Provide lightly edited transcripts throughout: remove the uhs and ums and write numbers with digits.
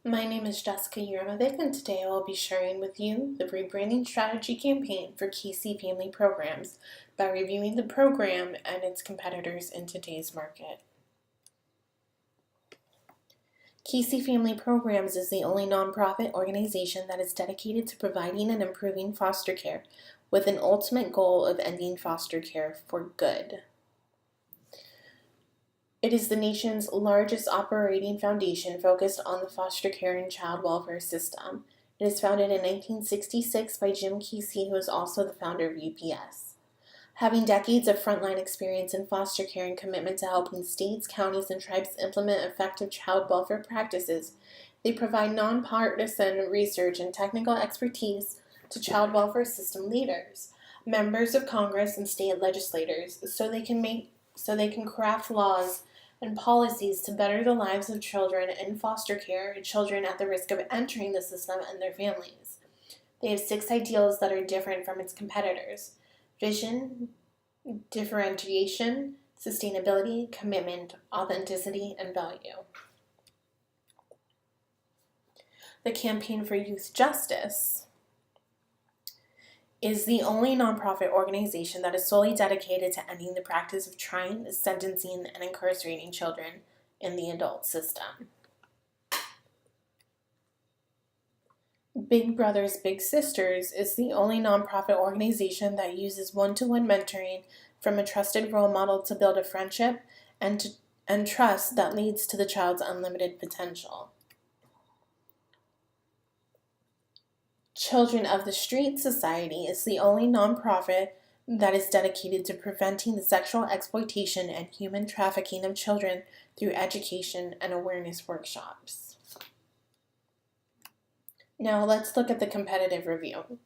My name is Jessica Yuramovic, and today I will be sharing with you the rebranding strategy campaign for Casey Family Programs by reviewing the program and its competitors in today's market. Casey Family Programs is the only nonprofit organization that is dedicated to providing and improving foster care with an ultimate goal of ending foster care for good. It is the nation's largest operating foundation focused on the foster care and child welfare system. It was founded in 1966 by Jim Casey, who is also the founder of UPS. Having decades of frontline experience in foster care and commitment to helping states, counties, and tribes implement effective child welfare practices, they provide nonpartisan research and technical expertise to child welfare system leaders, members of Congress, and state legislators so they can craft laws and policies to better the lives of children in foster care and children at the risk of entering the system and their families. They have 6 ideals that are different from its competitors: vision, differentiation, sustainability, commitment, authenticity, and value. The Campaign for Youth Justice is the only nonprofit organization that is solely dedicated to ending the practice of trying, sentencing, and incarcerating children in the adult system. Big Brothers Big Sisters is the only nonprofit organization that uses one-to-one mentoring from a trusted role model to build a friendship and trust that leads to the child's unlimited potential. Children of the Street Society is the only nonprofit that is dedicated to preventing the sexual exploitation and human trafficking of children through education and awareness workshops. Now let's look at the competitive review.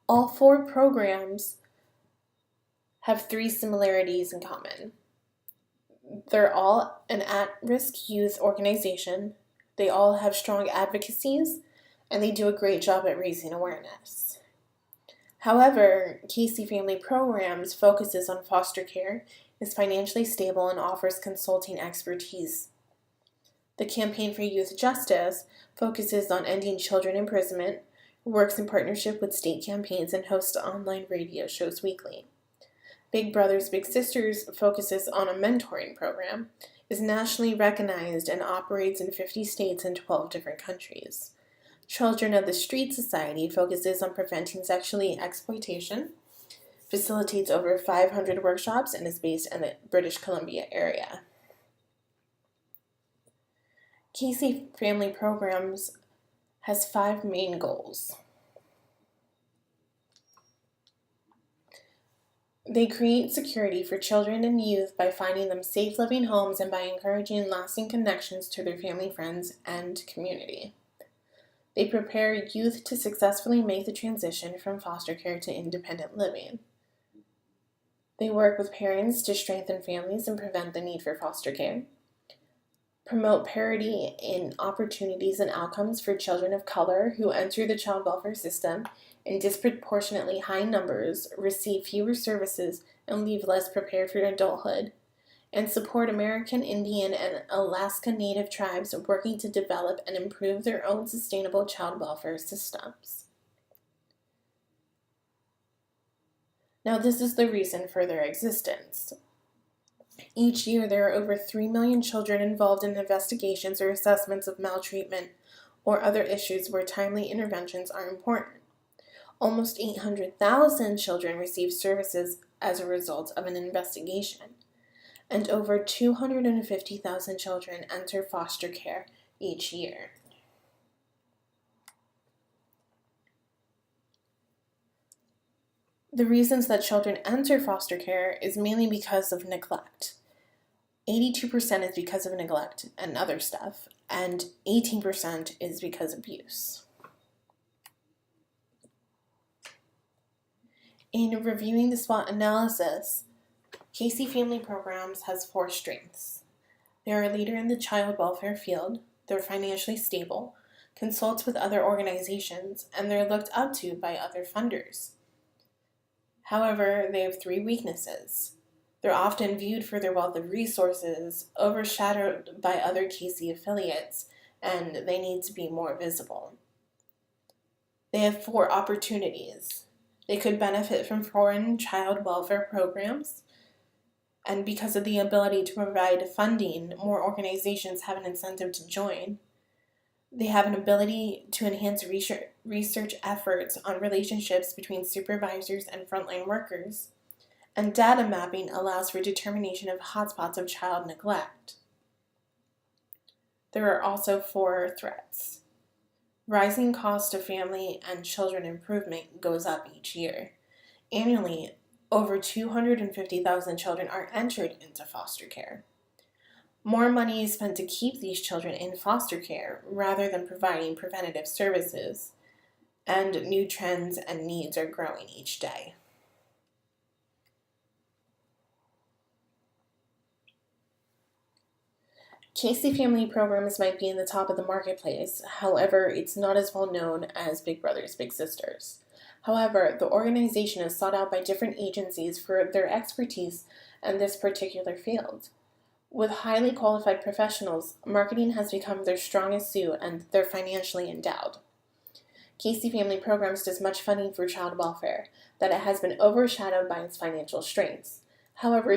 All 4 programs have 3 similarities in common. They're all an at-risk youth organization, they all have strong advocacies, and they do a great job at raising awareness. However, Casey Family Programs focuses on foster care, is financially stable, and offers consulting expertise. The Campaign for Youth Justice focuses on ending children imprisonment, works in partnership with state campaigns, and hosts online radio shows weekly. Big Brothers Big Sisters focuses on a mentoring program, is nationally recognized, and operates in 50 states and 12 different countries. Children of the Street Society focuses on preventing sexual exploitation, facilitates over 500 workshops, and is based in the British Columbia area. Casey Family Programs has 5 main goals. They create security for children and youth by finding them safe living homes and by encouraging lasting connections to their family, friends, and community. They prepare youth to successfully make the transition from foster care to independent living. They work with parents to strengthen families and prevent the need for foster care. Promote parity in opportunities and outcomes for children of color who enter the child welfare system in disproportionately high numbers, receive fewer services, and leave less prepared for adulthood. And support American Indian and Alaska Native tribes working to develop and improve their own sustainable child welfare systems. Now, this is the reason for their existence. Each year, there are over 3 million children involved in investigations or assessments of maltreatment or other issues where timely interventions are important. Almost 800,000 children receive services as a result of an investigation, and over 250,000 children enter foster care each year. The reasons that children enter foster care is mainly because of neglect. 82% is because of neglect and other stuff, and 18% is because of abuse. In reviewing the SWOT analysis, Casey Family Programs has 4 strengths. They are a leader in the child welfare field, they're financially stable, consults with other organizations, and they're looked up to by other funders. However, they have 3 weaknesses. They're often viewed for their wealth of resources, overshadowed by other Casey affiliates, and they need to be more visible. They have 4 opportunities. They could benefit from foreign child welfare programs, and because of the ability to provide funding, more organizations have an incentive to join. They have an ability to enhance research efforts on relationships between supervisors and frontline workers, and data mapping allows for determination of hotspots of child neglect. There are also 4 threats. Rising cost of family and children improvement goes up each year. Annually, over 250,000 children are entered into foster care. More money is spent to keep these children in foster care rather than providing preventative services, and new trends and needs are growing each day. Casey Family Programs might be in the top of the marketplace, however, it's not as well known as Big Brothers Big Sisters. However, the organization is sought out by different agencies for their expertise in this particular field. With highly qualified professionals, marketing has become their strongest suit and they're financially endowed. Casey Family Programs does much funding for child welfare, that it has been overshadowed by its financial strengths. However,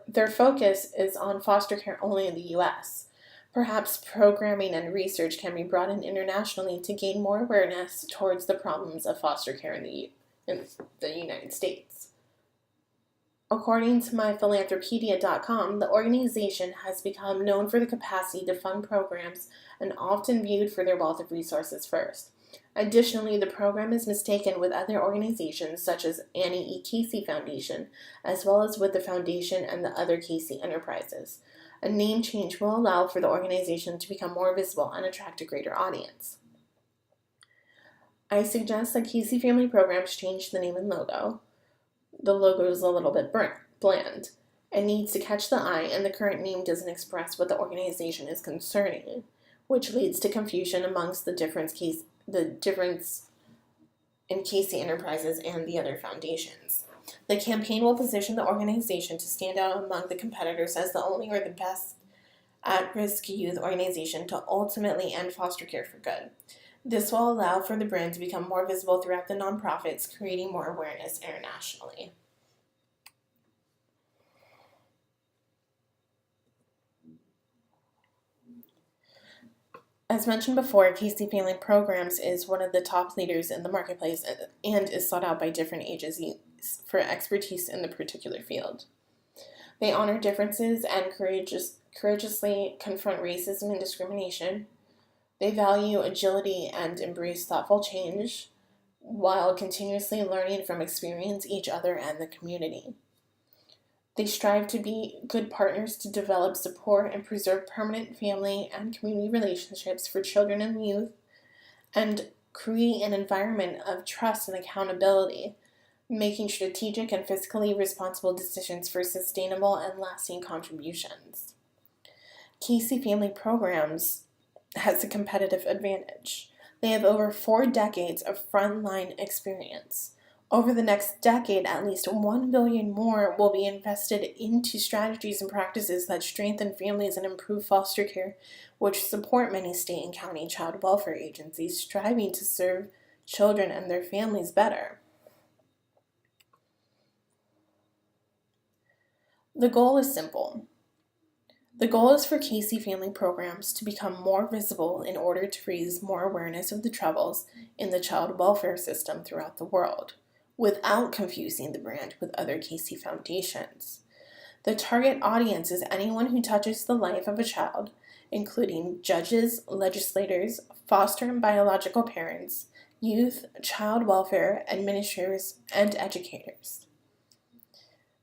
their focus is on foster care only in the U.S. Perhaps programming and research can be brought in internationally to gain more awareness towards the problems of foster care in the United States. According to myphilanthropedia.com, the organization has become known for the capacity to fund programs and often viewed for their wealth of resources first. Additionally, the program is mistaken with other organizations such as Annie E. Casey Foundation, as well as with the Foundation and the other Casey enterprises. A name change will allow for the organization to become more visible and attract a greater audience. I suggest that Casey Family Programs change the name and logo. The logo is a little bit bland. It needs to catch the eye, and the current name doesn't express what the organization is concerning, which leads to confusion amongst the difference in Casey Enterprises and the other foundations. The campaign will position the organization to stand out among the competitors as the only or the best at-risk youth organization to ultimately end foster care for good. This will allow for the brand to become more visible throughout the nonprofits, creating more awareness internationally. As mentioned before, Casey Family Programs is one of the top leaders in the marketplace and is sought out by different agencies for expertise in the particular field. They honor differences and courageously confront racism and discrimination. They value agility and embrace thoughtful change while continuously learning from experience, each other, and the community. They strive to be good partners to develop, support, and preserve permanent family and community relationships for children and youth, and create an environment of trust and accountability, making strategic and fiscally responsible decisions for sustainable and lasting contributions. Casey Family Programs has a competitive advantage. They have over 4 decades of frontline experience. Over the next decade, at least $1 billion more will be invested into strategies and practices that strengthen families and improve foster care, which support many state and county child welfare agencies striving to serve children and their families better. The goal is simple. The goal is for Casey Family Programs to become more visible in order to raise more awareness of the troubles in the child welfare system throughout the world, without confusing the brand with other Casey foundations. The target audience is anyone who touches the life of a child, including judges, legislators, foster and biological parents, youth, child welfare administrators, and educators.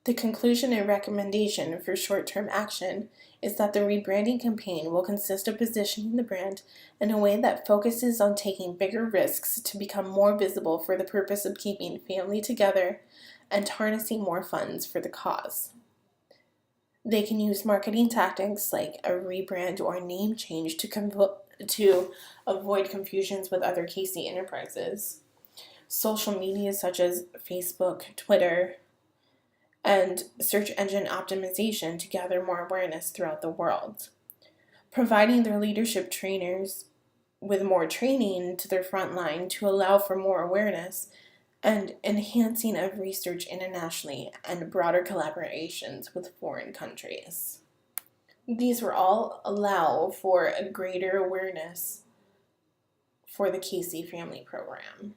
The conclusion and recommendation for short-term action is that the rebranding campaign will consist of positioning the brand in a way that focuses on taking bigger risks to become more visible for the purpose of keeping family together and harnessing more funds for the cause. They can use marketing tactics like a rebrand or name change to avoid confusions with other Casey enterprises, social media such as Facebook, Twitter, and search engine optimization to gather more awareness throughout the world. providing their leadership trainers with more training to their front line to allow for more awareness, and enhancing of research internationally and broader collaborations with foreign countries. These will all allow for a greater awareness for the Casey Family Program.